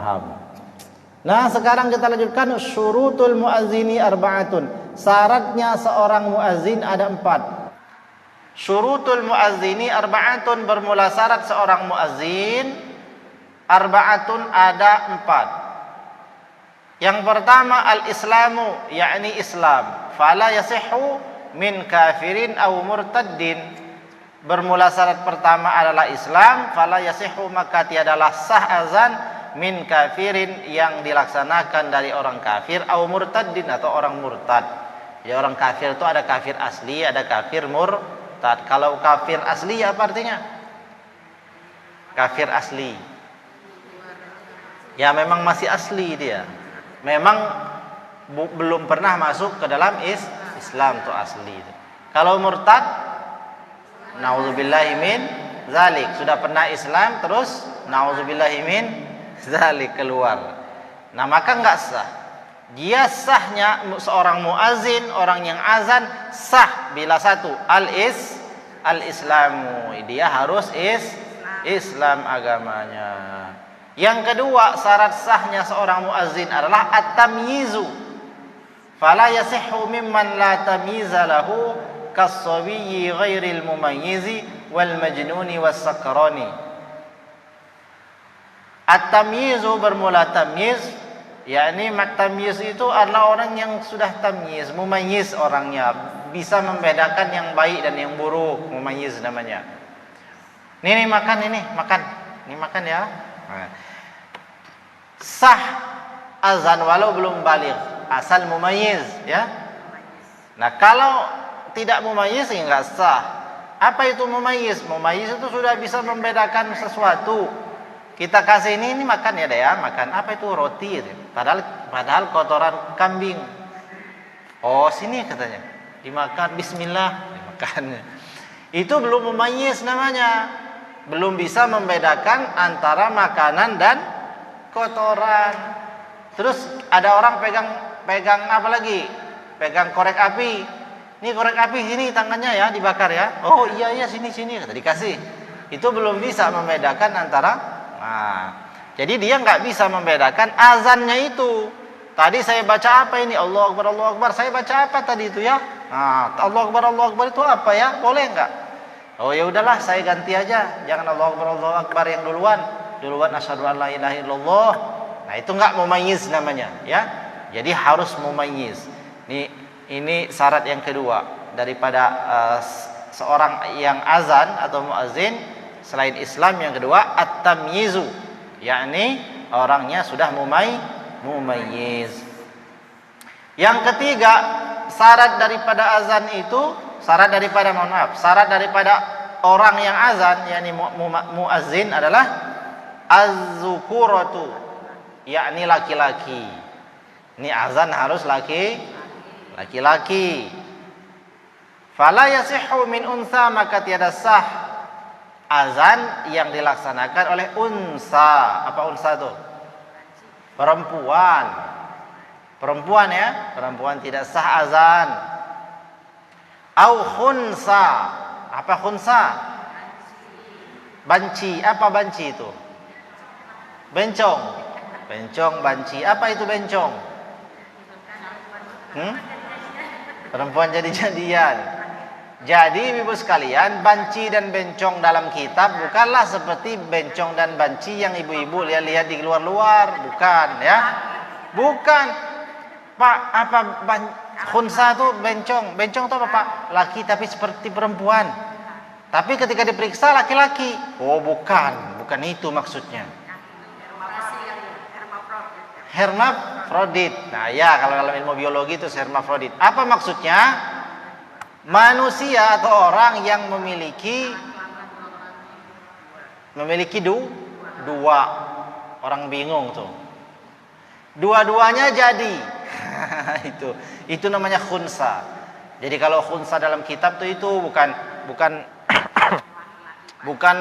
Paham? Nah, sekarang kita lanjutkan syurutul muazzini arba'atun. Syaratnya seorang muazzin ada 4. Syurutul muazzini arba'atun, bermula syarat seorang muazzin arba'atun ada 4. Yang pertama al-islamu, yakni Islam. Fala yasihhu min kafirin aw murtaddin. Bermula syarat pertama adalah Islam. Fala yasihhu, maka tiadalah sah azan min kafirin, yang dilaksanakan dari orang kafir, aw murtaddin, atau orang murtad. Jadi orang kafir itu ada kafir asli, ada kafir murtad. Kalau kafir asli apa artinya? Kafir asli, ya memang masih asli dia, memang belum pernah masuk ke dalam Islam, itu asli. Kalau murtad, naudzubillahi min zalik, sudah pernah Islam terus naudzubillahi min zalik keluar. Nah, maka enggak sah. Dia sahnya seorang muazin, orang yang azan, sah bila satu al-islamu, dia harus Islam agamanya. Yang kedua, syarat sahnya seorang muazzin adalah at-tamyizu. Fala yasihhu mimman la tamyiza lahu kas-sabiyyi ghairil mumayyizi wal majnuni was sakrani. At-tamyizu, bermula tamyiz, yakni tamyiz itu adalah orang yang sudah tamyiz, mumayyiz orangnya, bisa membedakan yang baik dan yang buruk, mumayyiz namanya. Ini makan, ini makan ya. Sah azan walau belum baligh, asal mumayyiz ya. Nah, kalau tidak mumayyiz ya enggak sah. Apa itu mumayyiz? Mumayyiz itu sudah bisa membedakan sesuatu. Kita kasih ini makan ya deh ya, makan apa itu roti, padahal kotoran kambing. Oh, sini katanya dimakan, bismillah, dimakan. Itu belum mumayyiz namanya. Belum bisa membedakan antara makanan dan kotoran. Terus ada orang pegang apa lagi? Pegang korek api. Ini korek api, sini tangannya ya, dibakar ya. Oh iya sini kata dikasih. Itu belum bisa membedakan antara. Nah, jadi dia nggak bisa membedakan azannya itu. Tadi saya baca apa ini? Allahu Akbar, Allahu Akbar. Saya baca apa tadi itu ya? Nah, Allahu Akbar itu apa ya? Boleh nggak? Oh ya udahlah, saya ganti aja. Jangan Allahu Akbar yang duluan asyhadu an la ilaha illallah. Nah, itu enggak mumayyiz namanya, ya. Jadi harus mumayyiz. Ini syarat yang kedua daripada seorang yang azan atau muazin selain Islam. Yang kedua at-tamyizu, yakni orangnya sudah mumayyiz. Yang ketiga, syarat daripada azan itu, syarat daripada orang yang azan, yakni muazzin, adalah az-zukuratu, yakni laki-laki. Ini azan harus laki-laki. Fala yasihhu min unsa, maka tiada sah azan yang dilaksanakan oleh unsa. Apa unsa itu? Perempuan ya, perempuan tidak sah azan. Au khunsa. Apa khunsa? Banci. Apa banci itu? Bencong, banci. Apa itu bencong? Perempuan jadi-jadian. Jadi ibu sekalian, banci dan bencong dalam kitab bukanlah seperti bencong dan banci yang ibu-ibu lihat di luar-luar, bukan ya? Bukan. Pak, apa khunsa itu bencong? Bencong itu apa, Pak? Laki tapi seperti perempuan. Tapi ketika diperiksa laki-laki. Oh, bukan itu maksudnya. Hermafrodit. Nah ya, kalau dalam ilmu biologi itu hermafrodit. Apa maksudnya? Manusia atau orang yang memiliki dua. Orang bingung tuh. Dua-duanya jadi. itu namanya khunsa. Jadi kalau khunsa dalam kitab tuh itu bukan bukan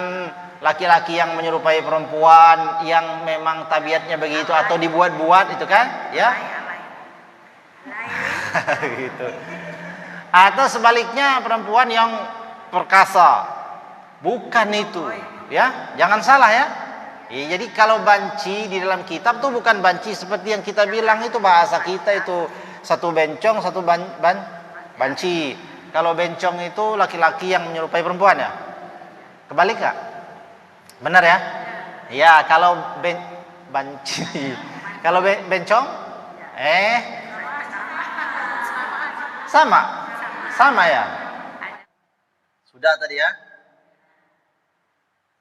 laki-laki yang menyerupai perempuan yang memang tabiatnya begitu atau dibuat-buat itu kan, ya? Gitu. Atau sebaliknya perempuan yang perkasa. Bukan itu, ya. Jangan salah ya. Ya, jadi kalau banci di dalam kitab tuh bukan banci seperti yang kita bilang itu bahasa kita itu satu bencong satu banci. Kalau bencong itu laki-laki yang menyerupai perempuan ya. Kebalik gak? Benar ya? Ya kalau banci. Kalau bencong? Sama ya. Sudah tadi ya.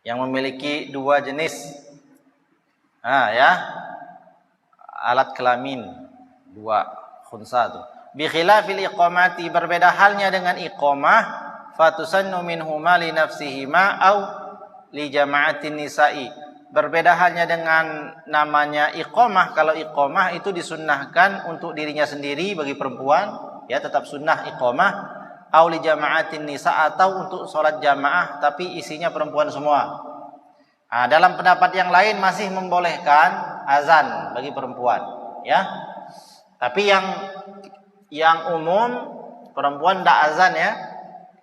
Yang memiliki dua jenis ya alat kelamin dua khunsa tuh bi khilafil iqamati, berbeda halnya dengan iqamah, fatusannu minhuma li nafsihima au li jama'atin nisa'i, berbeda halnya dengan namanya iqamah. Kalau iqamah itu disunnahkan untuk dirinya sendiri bagi perempuan ya, tetap sunnah iqamah, auli jama'atin nisa, atau untuk sholat jamaah tapi isinya perempuan semua. Dalam pendapat yang lain masih membolehkan azan bagi perempuan ya. Tapi yang umum perempuan tidak azan ya.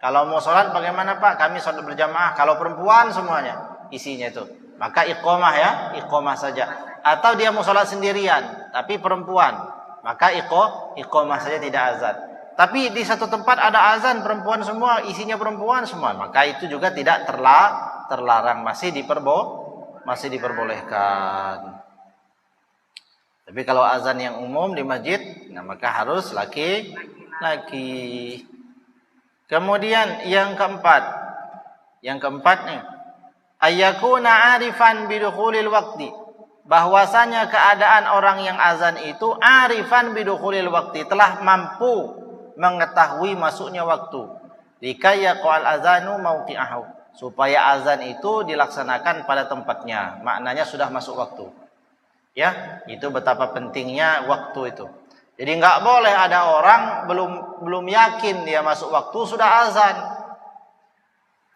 Kalau mau sholat bagaimana Pak? Kami sholat berjamaah. Kalau perempuan semuanya isinya itu, maka iqamah ya, iqamah saja. Atau dia mau sholat sendirian tapi perempuan, maka iqamah saja, tidak azan. Tapi di satu tempat ada azan perempuan semua, isinya perempuan semua, maka itu juga tidak terlarang, masih diperbolehkan. Tapi kalau azan yang umum di masjid, maka harus laki-laki. Kemudian yang keempat nih, ayyakuna arifan bidukhulil waqti, bahwasanya keadaan orang yang azan itu arifan bidukhulil waqti, telah mampu mengetahui masuknya waktu, likaya qal azanu mauqi'ahu, supaya azan itu dilaksanakan pada tempatnya, maknanya sudah masuk waktu ya. Itu betapa pentingnya waktu itu. Jadi nggak boleh ada orang belum yakin dia masuk waktu sudah azan.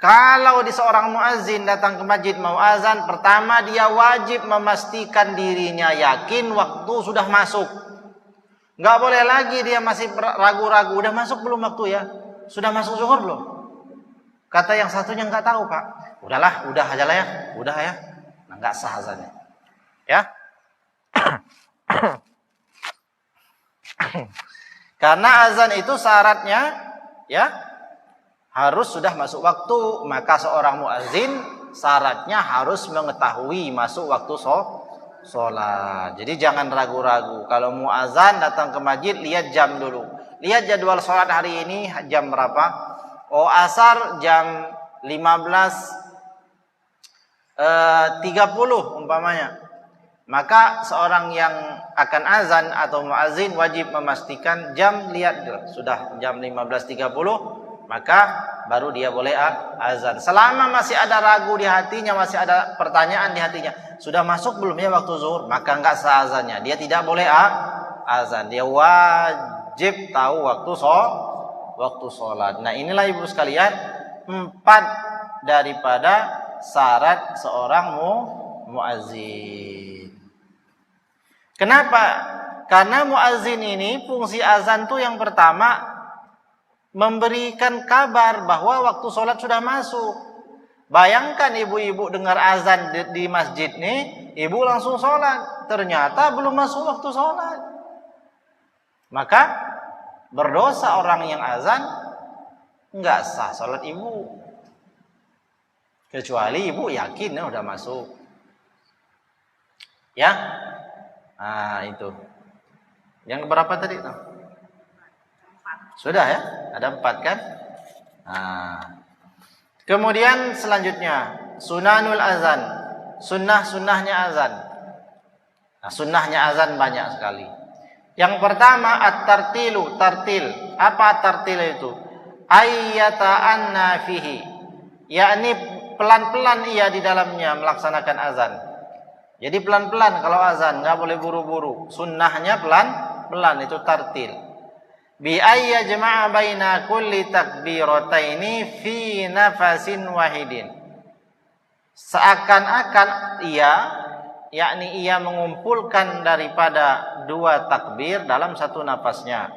Kalau di seorang muazzin datang ke masjid mau azan, pertama dia wajib memastikan dirinya yakin waktu sudah masuk. Nggak boleh lagi dia masih ragu-ragu, udah masuk belum waktu ya? Sudah masuk zuhur belum? Kata yang satunya nggak tahu Pak. Udahlah, udah aja lah ya, udah ya. Nah, nggak sah azannya. Ya. Karena azan itu syaratnya ya harus sudah masuk waktu, maka seorang muazzin syaratnya harus mengetahui masuk waktu sholat. Jadi jangan ragu-ragu. Kalau mau azan datang ke masjid, lihat jam dulu. Lihat jadwal sholat hari ini jam berapa. Asar jam 15.30 umpamanya. Maka seorang yang akan azan atau muazzin wajib memastikan jam, lihat sudah jam 15.30, maka baru dia boleh azan. Selama masih ada ragu di hatinya, masih ada pertanyaan di hatinya, sudah masuk belum ya waktu zuhur, maka enggak sah azannya. Dia tidak boleh azan. Dia wajib tahu waktu sholat. Nah, inilah ibu sekalian 4 daripada syarat seorang muazzin. Kenapa? Karena muazzin ini fungsi azan tuh yang pertama memberikan kabar bahwa waktu sholat sudah masuk. Bayangkan ibu-ibu dengar azan di masjid nih, ibu langsung sholat, ternyata belum masuk waktu sholat, maka berdosa orang yang azan, nggak sah sholat ibu, kecuali ibu yakin ya udah masuk ya. Nah itu yang berapa tadi tuh? Sudah ya, ada 4 kan. Nah, kemudian selanjutnya sunanul azan, sunnahnya azan. Nah, sunnahnya azan banyak sekali. Yang pertama at-tartil. Apa tartil itu? Ayyata'anna fihi, yakni pelan-pelan ia di dalamnya melaksanakan azan. Jadi pelan-pelan kalau azan, nggak boleh buru-buru. Sunnahnya pelan-pelan, itu tartil. Bi ayya jama'a baina kulli takbirataini fi nafasin wahidin. Seakan-akan yakni ia mengumpulkan daripada 2 takbir dalam satu nafasnya.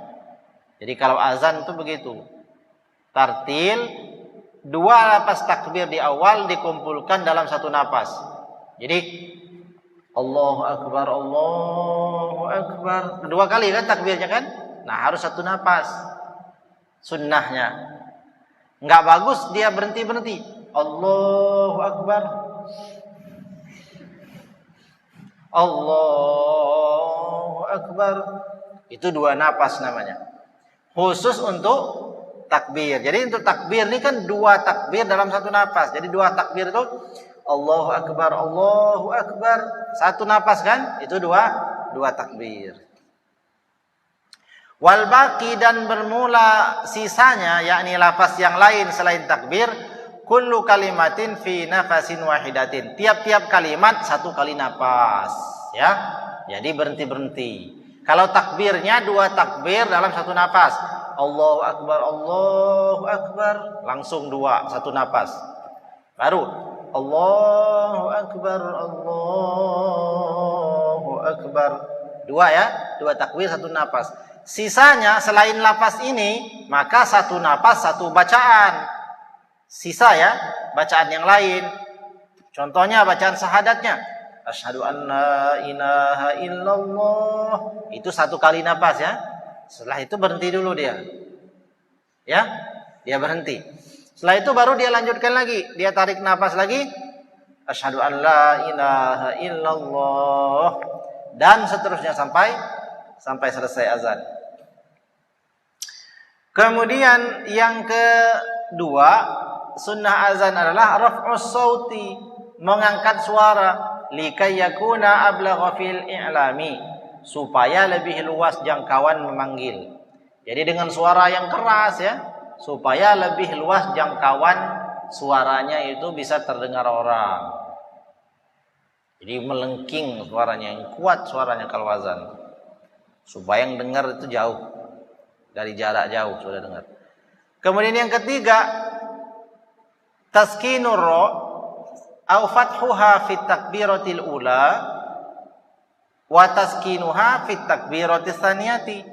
Jadi kalau azan itu begitu. Tartil, 2 nafas takbir di awal dikumpulkan dalam satu nafas. Jadi Allahu Akbar, Allahu Akbar. 2 kali kan takbirnya kan? Nah, harus 1 napas. Sunnahnya. Enggak bagus dia berhenti-berhenti. Allahu Akbar. Allahu Akbar. Itu 2 napas namanya. Khusus untuk takbir. Jadi untuk takbir ini kan 2 takbir dalam 1 napas. Jadi 2 takbir itu Allahu Akbar, Allahu Akbar. 1 napas kan? Itu 2 takbir. Wal baqi dan bermula sisanya, yakni lafaz yang lain selain takbir, kullu kalimatin fi nafasin wahidatin. Tiap-tiap kalimat 1 kali napas, ya. Jadi berhenti-berhenti. Kalau takbirnya 2 takbir dalam 1 napas. Allahu Akbar, Allahu Akbar. Langsung 2, 1 napas. Baru Allahu Akbar, Allahu Akbar. 2 ya, 2 takbir 1 napas. Sisanya selain lafaz ini, maka 1 napas 1 bacaan. Sisa ya, bacaan yang lain. Contohnya bacaan syahadatnya. Asyhadu an la ilaha illallah. Itu 1 kali napas ya. Setelah itu berhenti dulu dia. Ya, dia berhenti. Setelah itu baru dia lanjutkan lagi. Dia tarik napas lagi. Asyhadu an la ilaha illallah. Dan seterusnya sampai selesai azan. Kemudian yang kedua, sunnah azan adalah raf'us sauti, mengangkat suara, likai yakuna ablagha fil i'lami, supaya lebih luas jangkauan memanggil. Jadi dengan suara yang keras ya, supaya lebih luas jangkauan suaranya itu bisa terdengar orang. Jadi melengking suaranya, yang kuat suaranya kalau azan, supaya yang dengar itu jauh, dari jarak jauh sudah dengar. Kemudian yang ketiga, taskinur ra au fathuha fit takbiratil ula wa taskinuha fit takbiratis tsaniyati.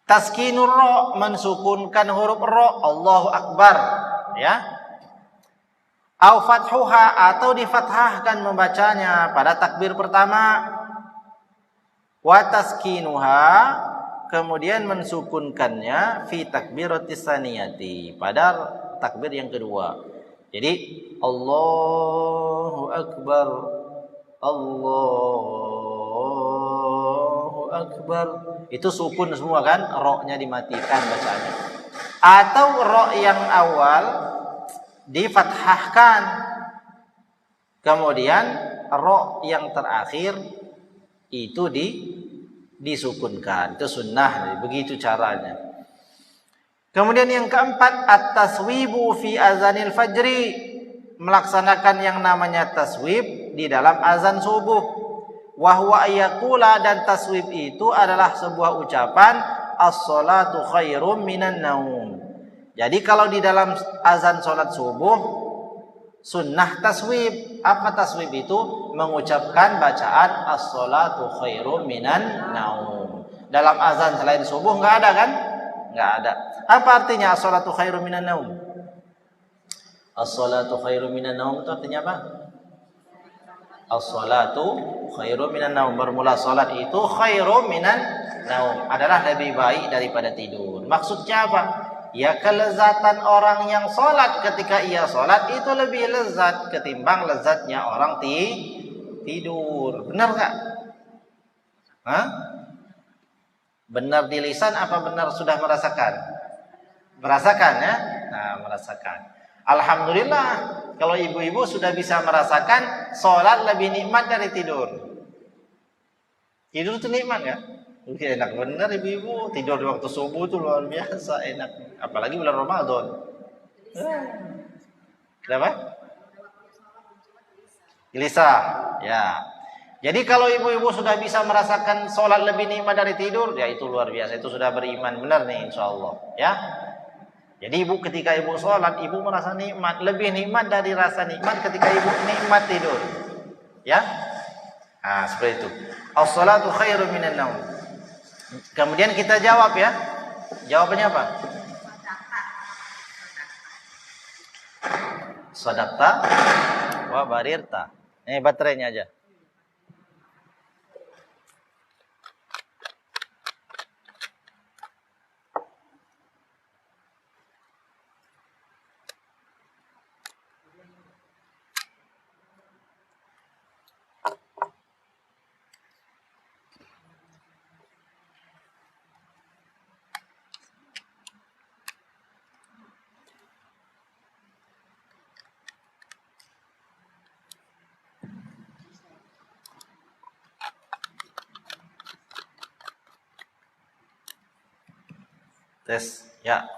Taskinur ra, mensukunkan huruf ra, Allahu Akbar, ya. Au fathuha, atau difathahkan membacanya pada takbir pertama. Wa taskinuha, kemudian mensukunkannya fi takbiratis tsaniyati, pada takbir yang kedua. Jadi Allahu Akbar, Allahu Akbar, itu sukun semua kan, ra-nya dimatikan bacaannya. Atau ra yang awal difathahkan, kemudian ra yang terakhir itu disukunkan. Itu sunnah, begitu caranya. Kemudian yang keempat, at-taswibu fi azanil fajri, melaksanakan yang namanya taswib di dalam azan subuh. Wa huwa ayaqula, dan taswib itu adalah sebuah ucapan as-salatu khairum minan naum. Jadi kalau di dalam azan salat subuh sunnah taswib. Apa taswib itu? Mengucapkan bacaan as-salatu khairum minan naum. Dalam azan selain subuh enggak ada kan? Enggak ada. Apa artinya as-salatu khairum minan naum? As-salatu khairum minan naum itu artinya apa? As-salatu khairum minan naum. Bermula salat itu khairum minan naum, adalah lebih baik daripada tidur. Maksudnya apa? Ya, kelezatan orang yang sholat ketika ia sholat itu lebih lezat ketimbang lezatnya orang tidur. Benar gak? Hah? Benar di lisan apa benar sudah merasakan? Merasakan ya? Nah, merasakan. Alhamdulillah kalau ibu-ibu sudah bisa merasakan sholat lebih nikmat dari tidur. Tidur itu nikmat ya? Enak benar ibu-ibu, tidur di waktu subuh itu luar biasa enak, apalagi bulan Ramadan. Kenapa? Gelisah, ya. Jadi kalau ibu-ibu sudah bisa merasakan sholat lebih nikmat dari tidur, ya itu luar biasa, itu sudah beriman benar nih insya Allah, ya. Jadi ibu ketika ibu sholat, ibu merasa nikmat, lebih nikmat dari rasa nikmat ketika ibu nikmat tidur, ya. Nah seperti itu. As-salatu khairum minan naum. Kemudian kita jawab ya. Jawabannya apa? Sadaqta. wa barirta. Ini baterainya aja. Tes, ya.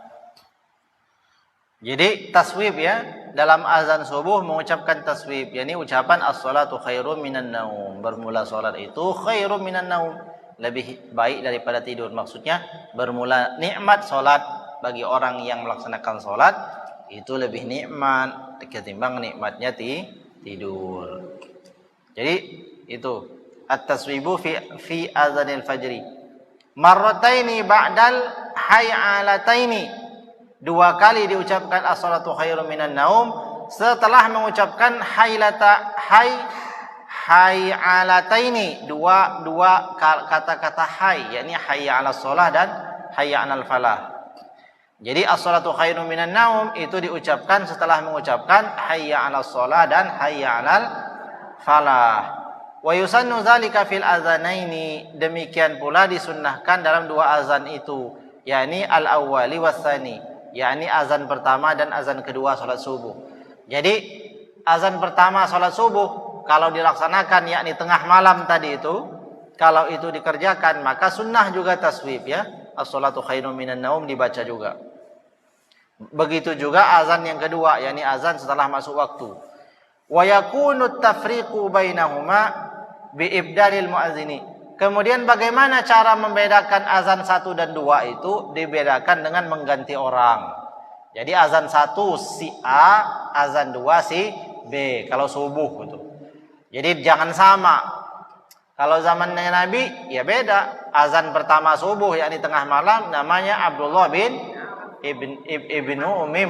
Jadi taswib ya, dalam azan subuh mengucapkan taswib, yakni ucapan as-salatu khairum minan naum. Bermula salat itu khairum minan naum, lebih baik daripada tidur. Maksudnya bermula nikmat salat bagi orang yang melaksanakan salat itu lebih nikmat ketimbang nikmatnya tidur. Jadi itu at-taswibu fi azanil fajri. Marrataini ba'dal hay'alataini. 2 kali diucapkan as-salatu khairum minan naum setelah mengucapkan hay'alataini. Dua kata-kata hay, yakni hayya 'alas shalah dan hayya 'alal falah. Jadi as-salatu khairum minan naum itu diucapkan setelah mengucapkan hayya 'alas shalah dan hayya 'alal falah. Wa yusannu zalika fil azanaini, demikian pula disunnahkan dalam 2 azan itu, yakni al-awwali was-tsani, yakni azan pertama dan azan kedua salat subuh. Jadi azan pertama salat subuh kalau dilaksanakan yakni tengah malam tadi itu, kalau itu dikerjakan maka sunnah juga taswib ya. As-salatu khairum minan naum dibaca juga. Begitu juga azan yang kedua, yakni azan setelah masuk waktu. Wa yakunu tafriqu bainahuma bi ibdalil muazzini. Kemudian bagaimana cara membedakan azan 1 dan 2 itu? Dibedakan dengan mengganti orang. Jadi azan 1 si A, azan 2 si B kalau subuh gitu. Jadi jangan sama. Kalau zamannya Nabi ya beda. Azan pertama subuh yakni tengah malam namanya Abdullah ibnu Ummi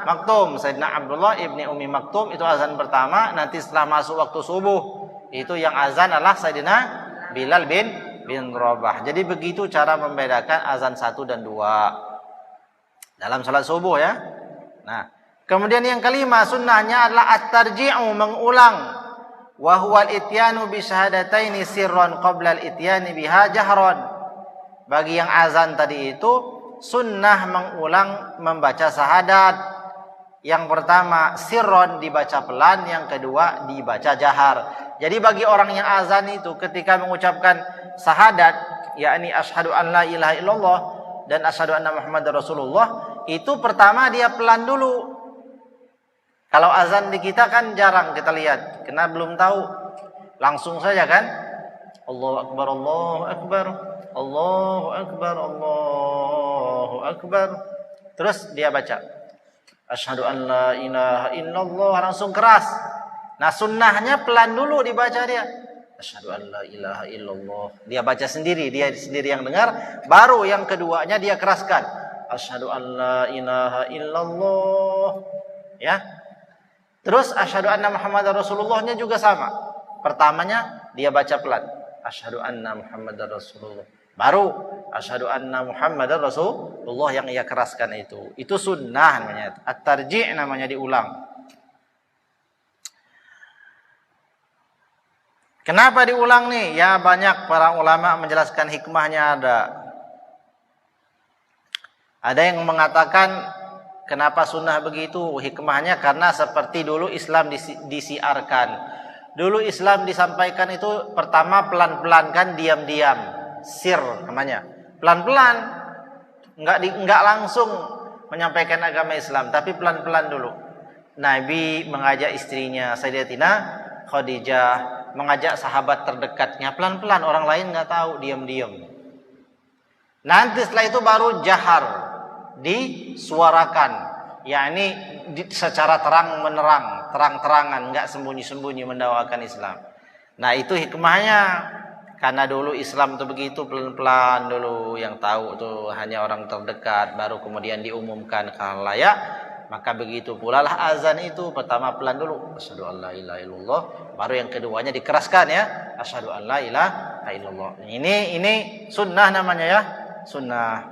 Maktum. Sayyidina Abdullah ibni Ummi Maktum itu azan pertama. Nanti setelah masuk waktu subuh itu yang azan adalah Sayyidina Bilal bin Rabah. Jadi begitu cara membedakan azan 1 dan 2 dalam salat subuh ya. Nah, kemudian yang kelima sunnahnya adalah at-tarji'u, mengulang. Wa huwal ityanu bi syahadataini sirran qabla al-ityani biha jahran. Bagi yang azan tadi itu sunnah mengulang membaca syahadat. Yang pertama sirron dibaca pelan, yang kedua dibaca jahar. Jadi bagi orang yang azan itu ketika mengucapkan syahadat, yakni asyhadu an la ilaha illallah dan asyhadu anna Muhammadar Rasulullah, itu pertama dia pelan dulu. Kalau azan di kita kan jarang kita lihat, karena belum tahu. Langsung saja kan? Allahu akbar, Allahu akbar, Allahu akbar, Allahu akbar. Terus dia baca asyhadu an la ilaha illallah, langsung keras. Nah sunnahnya pelan dulu dibaca dia. Asyhadu an la ilaha illallah. Dia baca sendiri, dia sendiri yang dengar. Baru yang keduanya dia keraskan. Asyhadu an la ilaha illallah. Ya. Terus asyhadu anna Muhammadar Rasulullahnya juga sama. Pertamanya dia baca pelan. Asyhadu anna Muhammadar Rasulullah. Baru asyhadu anna Muhammadar Rasulullah yang ia keraskan itu. Itu sunnah namanya. At-tarji' namanya, diulang. Kenapa diulang nih? Ya banyak para ulama menjelaskan hikmahnya ada. Ada yang mengatakan kenapa sunnah begitu? Hikmahnya karena seperti dulu Islam disiarkan. Dulu Islam disampaikan itu pertama pelan-pelan kan, diam-diam. Sir namanya. Pelan-pelan. Enggak langsung menyampaikan agama Islam, tapi pelan-pelan dulu. Nabi mengajak istrinya Sayyidatina Khadijah, mengajak sahabat terdekatnya pelan-pelan, orang lain nggak tahu, diam-diam. Nanti setelah itu baru jahar, disuarakan, yakni secara terang menerang, terang-terangan, nggak sembunyi-sembunyi mendakwakan Islam. Nah itu hikmahnya, karena dulu Islam itu begitu pelan-pelan dulu, yang tahu tuh hanya orang terdekat, baru kemudian diumumkan ke khalayak. Maka begitu pula lah azan itu, pertama pelan dulu, asyhadu an la ilaha illallah, baru yang keduanya dikeraskan ya, asyhadu an la ilaha illallah. Ini sunnah namanya ya, sunnah.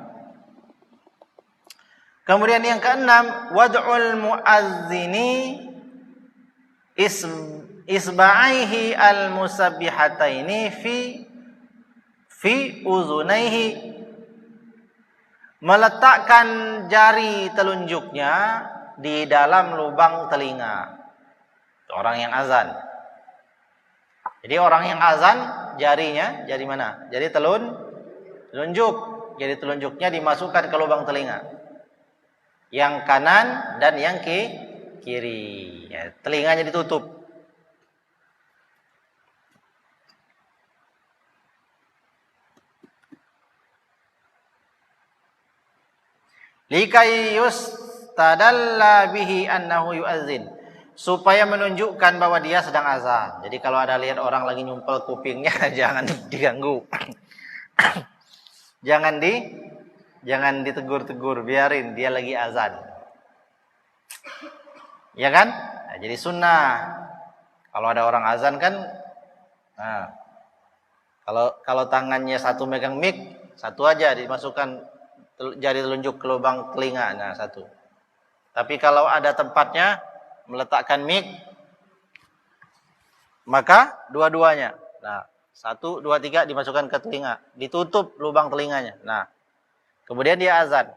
Kemudian yang keenam, wad'ul muazzini isba'aihi al-musabbihataini fi uzunaihi, meletakkan jari telunjuknya di dalam lubang telinga orang yang azan. Jadi orang yang azan jarinya, jari mana? Jari telunjuk. Jari telunjuknya dimasukkan ke lubang telinga. Yang kanan dan yang kiri. Ya, telinganya ditutup. Likai yustadalla bihi annahu yu'azzin, supaya menunjukkan bahwa dia sedang azan. Jadi kalau ada lihat orang lagi nyumpel kupingnya jangan diganggu. Jangan ditegur-tegur, biarin dia lagi azan. Ya kan? Nah, jadi sunnah. Kalau ada orang azan kan, nah, kalau tangannya satu megang mic, satu aja dimasukkan jari telunjuk ke lubang telinga, nah satu. Tapi kalau ada tempatnya meletakkan mic, maka dua-duanya. Nah, 1, 2, 3 dimasukkan ke telinga, ditutup lubang telinganya. Nah, kemudian dia azan.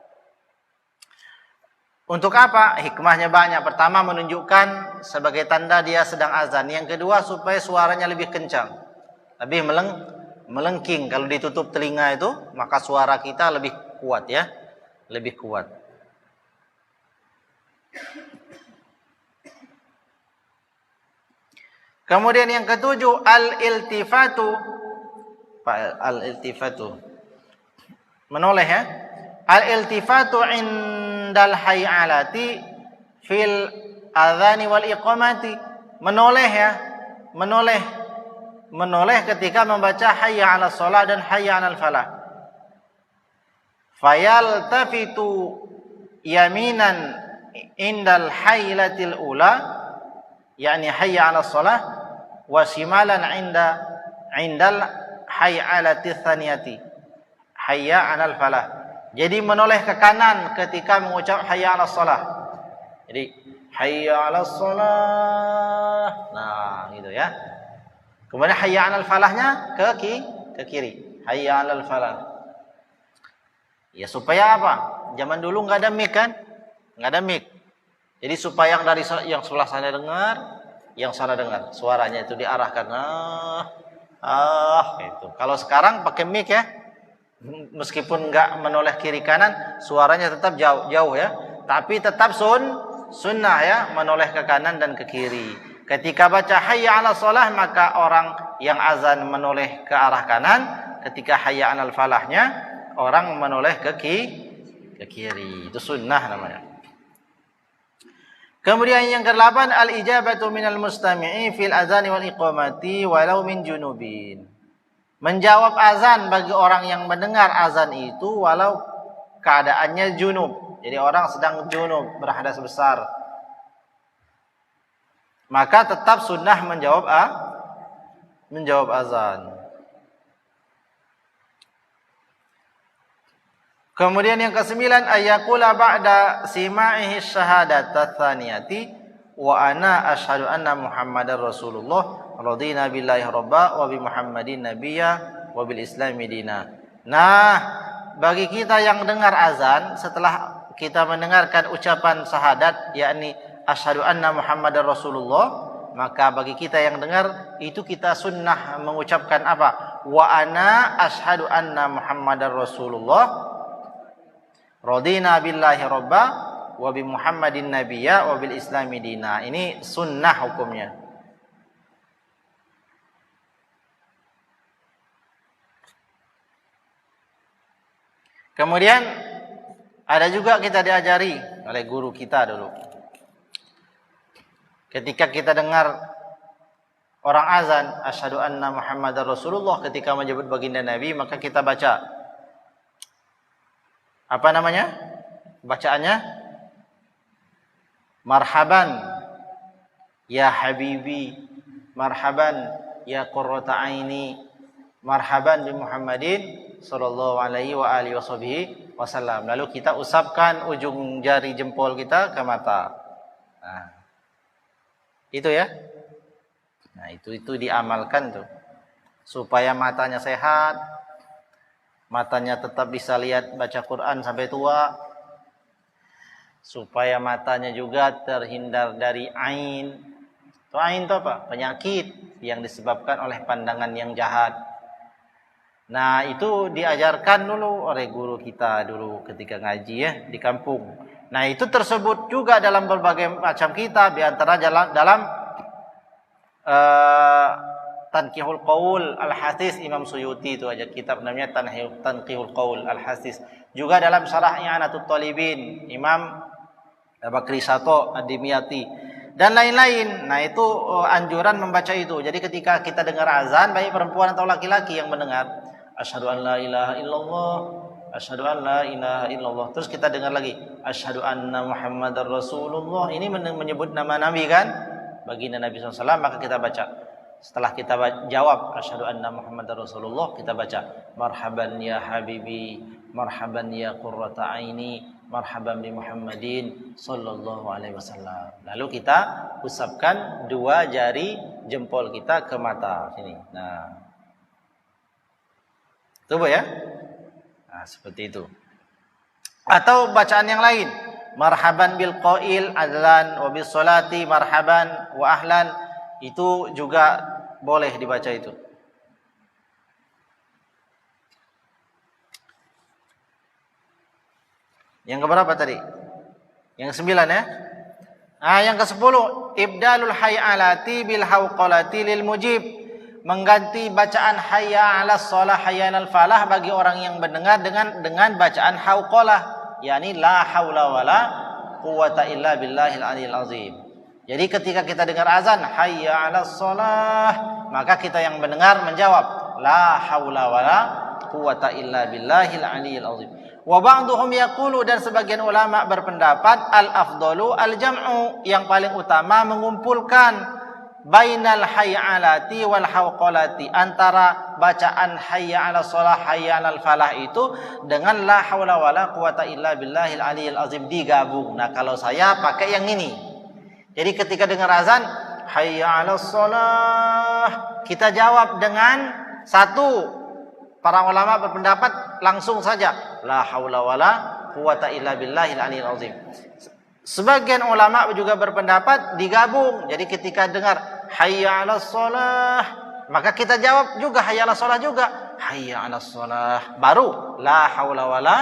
Untuk apa? Hikmahnya banyak. Pertama, menunjukkan sebagai tanda dia sedang azan. Yang kedua, supaya suaranya lebih kencang, lebih melengking. Kalau ditutup telinga itu, maka suara kita lebih kuat ya, lebih kuat. Kemudian yang ketujuh, al-iltifatu, menoleh ya. Al-iltifatu indal hayalati fil adhani wal iqamati, menoleh ya, menoleh ketika membaca hayya 'alas shalah dan hayya 'alal falah. Fayaltafitu yaminan indal haylatil ula, yakni hayya 'alas shalah, wa shimalan indal hayyalatis tsaniyati, hayya 'alal falah. Jadi menoleh ke kanan ketika mengucap hayya 'alas shalah. Jadi hayya 'alas shalah. Nah, gitu ya. Kemudian hayya 'alal falahnya ke kiri. Hayya 'alal falah. Ya supaya apa? Zaman dulu nggak ada mic kan? Nggak ada mic. Jadi supaya yang sebelah sana dengar, yang sana dengar, suaranya itu diarahkan. Itu. Kalau sekarang pakai mic ya, meskipun nggak menoleh kiri kanan, suaranya tetap jauh ya. Tapi tetap sunnah ya, menoleh ke kanan dan ke kiri. Ketika baca hayya 'alas shalah, maka orang yang azan menoleh ke arah kanan. Ketika hayya 'alal falahnya, orang menoleh ke kiri. Itu sunnah namanya. Kemudian yang ke-8, al-ijabatu minal mustami'i fil azani wal iqamati walau min junubin. Menjawab azan bagi orang yang mendengar azan itu walau keadaannya junub. Jadi orang sedang junub, berhadas besar, maka tetap sunnah menjawab azan. Kemudian yang ke-9, ayyakula ba'da sima'ihi syahadat tsaniyati wa ana asyhadu anna Muhammadar Rasulullah radina billahi rabba wa bi Muhammadin nabiyya wa bil islami dina. Nah, bagi kita yang dengar azan, setelah kita mendengarkan ucapan syahadat, yakni asyhadu anna Muhammadar Rasulullah, maka bagi kita yang dengar itu kita sunnah mengucapkan apa? Wa ana asyhadu anna Muhammadar Rasulullah radina billahi rabba wa bi Muhammadin nabiyya wa bil islami dina. Ini sunnah hukumnya. Kemudian ada juga kita diajari oleh guru kita dulu. Ketika kita dengar orang azan asyhadu anna Muhammadar Rasulullah ketika menyebut baginda Nabi, maka kita baca apa namanya? Bacaannya marhaban ya habibi, marhaban ya qurrata aini, marhaban bi Muhammadin sallallahu alaihi wa alihi wasallam. Lalu kita usapkan ujung jari jempol kita ke mata. Nah, itu ya. Nah, itu diamalkan tuh. Supaya matanya sehat, matanya tetap bisa lihat baca Quran sampai tua, supaya matanya juga terhindar dari ain. Itu ain itu apa? Penyakit yang disebabkan oleh pandangan yang jahat. Nah, itu diajarkan dulu oleh guru kita dulu ketika ngaji ya di kampung. Nah, itu tersebut juga dalam berbagai macam kitab, di antara dalam Tanqihul Qaul Al-Hasis Imam Suyuti, itu aja kitab namanya Tanqihul Qaul Al-Hasis. Juga dalam Syarah I'anatul Talibin Imam Bakri Sato Ad-Dimyati dan lain-lain. Nah, itu anjuran membaca itu. Jadi ketika kita dengar azan, baik perempuan atau laki-laki yang mendengar, asyhadu an la ilaha illallah, asyhadu an la ilaha illallah. Terus kita dengar lagi, asyhadu anna Muhammadar Rasulullah. Ini menyebut nama Nabi kan? Baginda Nabi SAW, maka kita baca. Setelah kita jawab asyhadu anna Muhammadar Rasulullah, kita baca marhaban ya habibi, marhaban ya qurrata aini, marhaban bi Muhammadin sallallahu alaihi wasallam. Lalu kita usapkan dua jari jempol kita ke mata sini. Nah, coba ya. Nah, seperti itu. Atau bacaan yang lain, marhaban bil qail adlan wa bis salati marhaban wa ahlan, itu juga boleh dibaca itu. Yang keberapa tadi? Yang 9 ya. Yang ke-10, ibdalul hayalati bil hauqalati lil mujib, mengganti bacaan hayya 'alas shalah hayya 'alal falah bagi orang yang mendengar dengan bacaan hauqalah, yakni la haula wala quwata illa billahil aliyil azim. Jadi ketika kita dengar azan hayya 'alas shalah, maka kita yang mendengar menjawab la haula wala quwata illa billahil aliyil azim. Wa ba'dhum yaqulu, dan sebagian ulama berpendapat al-afdalu al-jam'u, yang paling utama mengumpulkan bainal hay'alati wal hauqalati, antara bacaan hayya 'alas shalah hayya 'alal falah itu dengan la haula wala quwata illa billahil aliyil azim digabung. Nah, kalau saya pakai yang ini. Jadi ketika dengar azan hayya 'alas shalah, kita jawab dengan satu. Para ulama berpendapat langsung saja la haula wala quwata illa billahil aliyil azim. Sebagian ulama juga berpendapat digabung. Jadi ketika dengar hayya 'alas shalah, maka kita jawab juga hayya 'alas shalah juga hayya 'alas shalah, baru la haula wala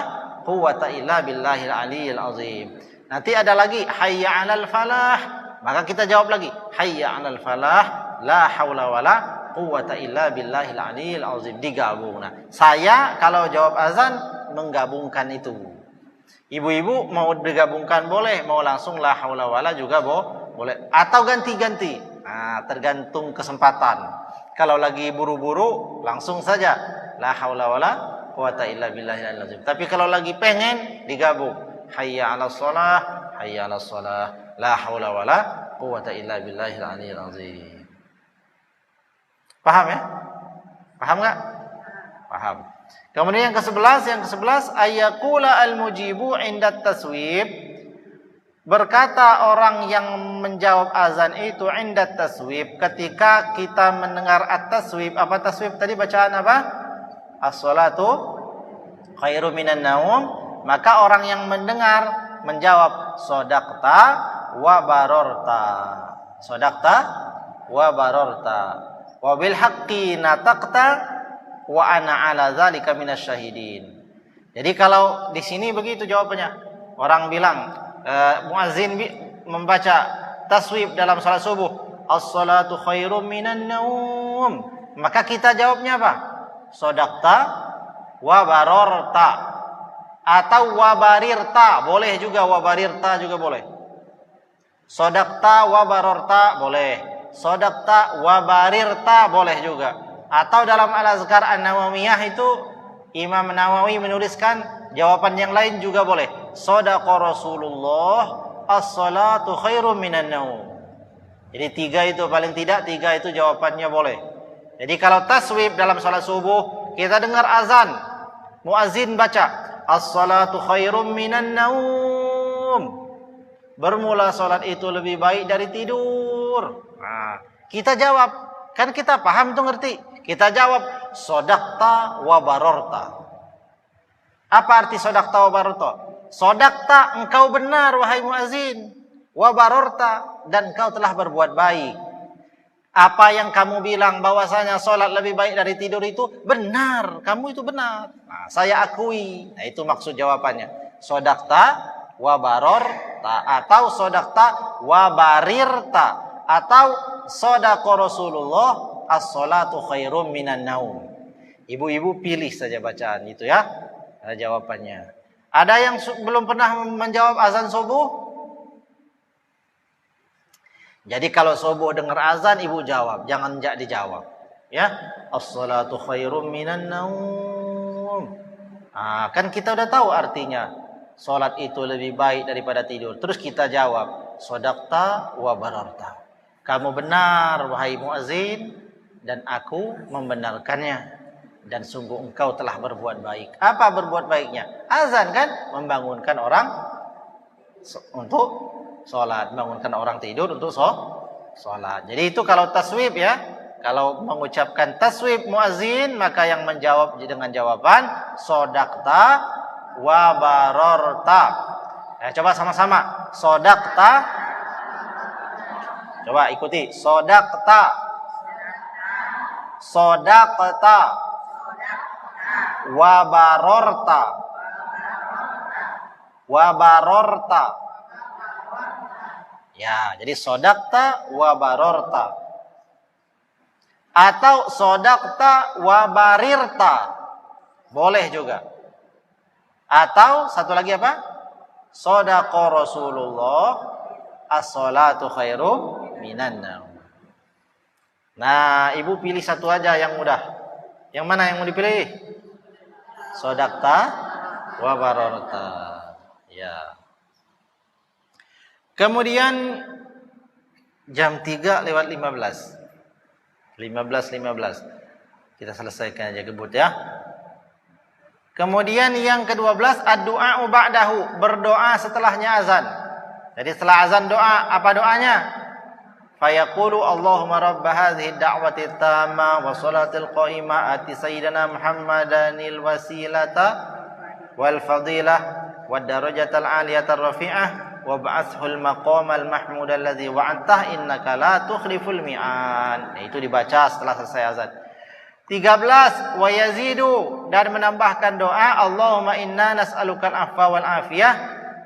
quwata illa billahil aliyil azim. Nanti ada lagi hayya 'alal falah, maka kita jawab lagi hayya 'alal falah la haula wala quwata illa billahil aliyil azim, digabung. Nah, saya kalau jawab azan menggabungkan itu. Ibu-ibu mau digabungkan boleh, mau langsung la haula wala juga boleh, atau ganti-ganti. Nah, tergantung kesempatan. Kalau lagi buru-buru langsung saja la haula wala quwata illa billahil azim. Tapi kalau lagi pengen digabung hayya 'alas shalah hayya 'alas shalah la haula wala quwata illa billahil aliyil azim. Paham ya? Paham enggak? Paham. Kemudian yang ke-11 ayyaqula al-mujibu 'inda taswib, berkata orang yang menjawab azan itu 'inda taswib, ketika kita mendengar at-taswib. Apa taswib tadi, bacaan apa? As-shalatu khairu minan naum. Maka orang yang mendengar menjawab shadaqta wa bararta, shadaqta wa bararta, wa bil haqqi nataqta wa ana ala dzalika minasyahidin. Jadi kalau di sini begitu jawabannya. Orang bilang muazzin membaca taswib dalam salat subuh, as-salatu khairum minan naum, maka kita jawabnya apa? Shadaqta wa bararta, atau wa barirta, boleh juga, wa barirta juga boleh. Shadaqta wa bararta boleh. Shadaqta wa barirta boleh juga. Atau dalam Al-Azkar An-Nawawiyah itu Imam Nawawi menuliskan jawaban yang lain juga boleh. Shadaqa Rasulullah as-salatu khairum minan naum. Jadi 3 itu paling tidak 3 itu jawabannya boleh. Jadi kalau taswib dalam salat subuh, kita dengar azan, muazin baca as-salatu khairum minan naum. Bermula salat itu lebih baik dari tidur. Nah, kita jawab, kan kita paham tuh ngerti. Kita jawab sodakta wa barorta. Apa arti sodakta wa barorta? Sodakta, engkau benar wahai muazin. Wa barorta, dan engkau telah berbuat baik. Apa yang kamu bilang bahwasanya solat lebih baik dari tidur itu benar. Kamu itu benar. Nah, saya akui. Nah, itu maksud jawabannya. Sodakta wa barorta, atau sodakta wa barirta, atau sodako Rasulullah as-salatu khairum minan naum. Ibu-ibu pilih saja bacaan itu ya. Jawabannya. Ada yang belum pernah menjawab azan subuh? Jadi kalau subuh dengar azan, ibu jawab, jangan dijawab. Ya, as-salatu khairum minan naum. Kan kita udah tahu artinya. Salat itu lebih baik daripada tidur. Terus kita jawab, sodakta wa bararta. Kamu benar wahai muazin, dan aku membenarkannya. Dan sungguh engkau telah berbuat baik. Apa berbuat baiknya? Azan kan? Membangunkan orang untuk sholat. Membangunkan orang tidur untuk sholat. Jadi itu kalau taswib ya. Kalau mengucapkan taswib muazin, maka yang menjawab dengan jawaban sodakta wa barorta. Coba sama-sama. Sodakta. Coba ikuti. Sodakta. Sodakta. Wa barorta. Wa barorta. Ya, jadi sodakta wa barorta. Atau sodakta wa barirta. Boleh juga. Atau satu lagi apa? Sodako Rasulullah as-salatu khairum minan naum. Nah, ibu pilih satu aja yang mudah. Yang mana yang mau dipilih? Sodakta wa barorta. Ya. Kemudian jam 3 lewat 15. 15. Kita selesaikan aja gebut ya. Kemudian yang ke-12 ad-du'a ba'dahu, berdoa setelahnya azan. Jadi setelah azan doa, apa doanya? Fayaqulu Allahumma rabb hadhihi ad-da'wati at-tamma wa salatil qa'imah ati sayyidina Muhammadanil wasilata wal fadilah wad darajatal aliyatar rafi'ah wa ba'athul maqamal mahmud alladzi wa'adtah innaka la tukhliful mi'ad. Itu dibaca setelah selesai azan. 13 wa yazidu, dan menambahkan doa Allahumma inna nas'alukal afwa wal afiyah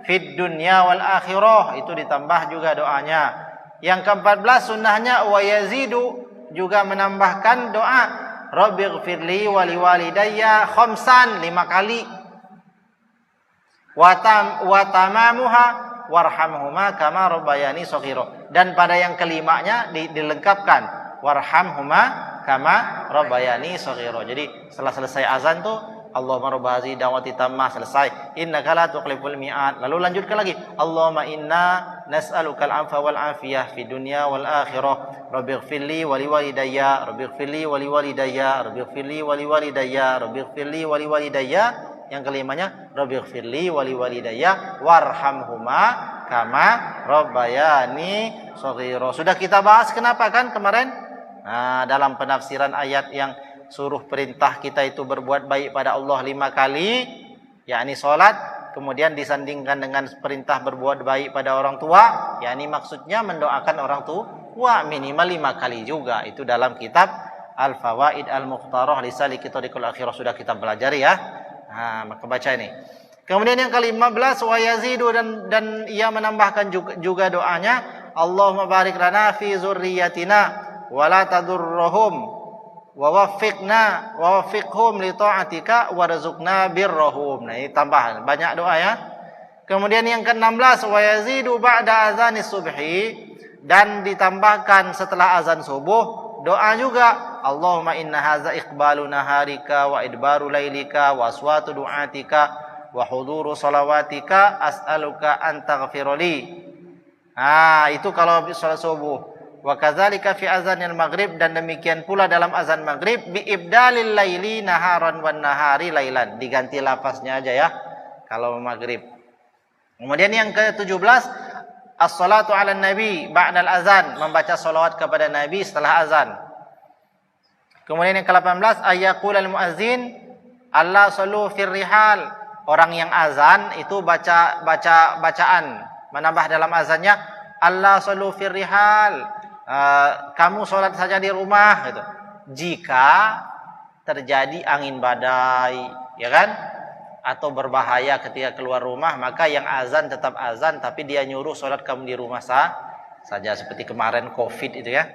fid dunya wal akhirah. Itu ditambah juga doanya. Yang ke-14 sunnahnya wa yazidu, juga menambahkan doa Rabbighfirli wa liwalidayya khamsan, 5 kali. Wa tamamuha warhamhuma kama rabbayani shaghira. Dan pada yang kelimanya dilengkapkan warhamhuma kama rabbayani shaghira. Jadi setelah selesai azan tuh Allahumma rabb hadhihi da'wati tammah, selesai. Innaka la tuqliful mi'ad. Lalu lanjutkan lagi. Allahumma inna nas'alukal afwa wal afiyah fid dunya wal akhirah. Rabbighfirli wa liwalidayya, rabbighfirli wa liwalidayya, rabbighfirli wa liwalidayya, rabbighfirli wa liwalidayya. Yang kelimanya rabbighfirli wa liwalidayya warhamhuma kama rabbayani shaghira. Sudah kita bahas kenapa kan kemarin? Nah, dalam penafsiran ayat yang suruh perintah kita itu berbuat baik pada Allah 5 kali, yakni salat, kemudian disandingkan dengan perintah berbuat baik pada orang tua, yakni maksudnya mendoakan orang tua minimal 5 kali juga. Itu dalam kitab Al-Fawaid Al-Mukhtarah li Saliki Thariqul Akhirah, sudah kita pelajari ya. Nah, maka baca ini. Kemudian yang ke-15 wa yazidu, dan ia menambahkan juga doanya Allahumma barik lana fi zurriyyatina wa la tadurruhum wa waffiqhum li ta'atika warzuqna birrahum. Nah, ini tambahan banyak doa ya. Kemudian yang ke-16 wa yazidu ba'da azanis subhi, dan ditambahkan setelah azan subuh doa juga Allahumma inna hadza iqbalu naharika wa idbaru lailika wa aswatu du'atika wa huduru salawatika as'aluka an taghfirli Itu kalau salat subuh. Wa kadzalika fi azanil maghrib, dan demikian pula dalam azan maghrib bi ibdalil laili naharan wan nahari lailan. Diganti lafaznya aja ya kalau maghrib. Kemudian yang ke-17 as-salatu 'alan nabi ba'dal azan, membaca salawat kepada nabi setelah azan. Kemudian yang ke-18 ayyaqulal muazzin Allah sallu fir rihal. Orang yang azan itu bacaan menambah dalam azannya Allah sallu fir rihal. Kamu sholat saja di rumah gitu. Jika terjadi angin badai, ya kan? Atau berbahaya ketika keluar rumah, maka yang azan tetap azan, tapi dia nyuruh sholat kamu di rumah saja, seperti kemarin COVID itu ya.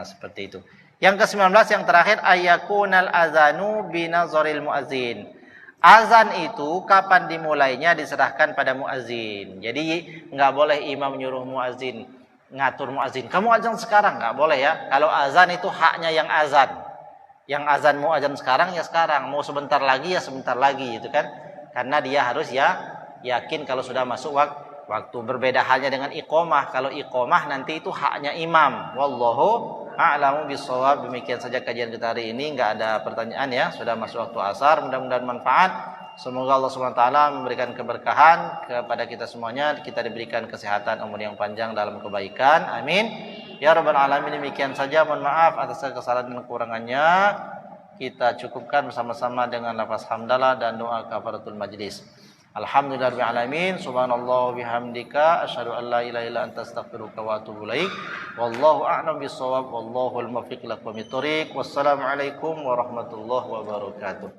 Seperti itu. Yang ke-19 yang terakhir ayakunal azanu binazaril muazzin. Azan itu kapan dimulainya diserahkan pada muazzin. Jadi nggak boleh imam nyuruh muazzin, ngatur muazzin, kamu azan sekarang, nggak boleh ya. Kalau azan itu haknya yang azan. Yang azan mau azan sekarang ya sekarang, mau sebentar lagi ya sebentar lagi gitu kan. Karena dia harus ya yakin kalau sudah masuk waktu. Berbeda halnya dengan iqomah. Kalau iqomah nanti itu haknya imam. Wallahu a'lamu bishawab. Demikian saja kajian kita hari ini, nggak ada pertanyaan ya. Sudah masuk waktu asar, mudah-mudahan manfaat. Semoga Allah SWT memberikan keberkahan kepada kita semuanya. Kita diberikan kesehatan, umur yang panjang dalam kebaikan. Amin. Ya Rabbal Alamin. Demikian saja. Mohon maaf atas kesalahan dan kekurangannya. Kita cukupkan bersama-sama dengan lafaz hamdalah dan doa kafaratul majlis. Alhamdulillahirabbil alamin. Subhanallah bihamdika asyhadu an la ilaha illa anta astaghfiruka wa atubu ilaik. Wallahu a'lam bissawab. Wallahul muwaffiq ila aqwamit thoriq. Wassalamualaikum warahmatullahi wabarakatuh.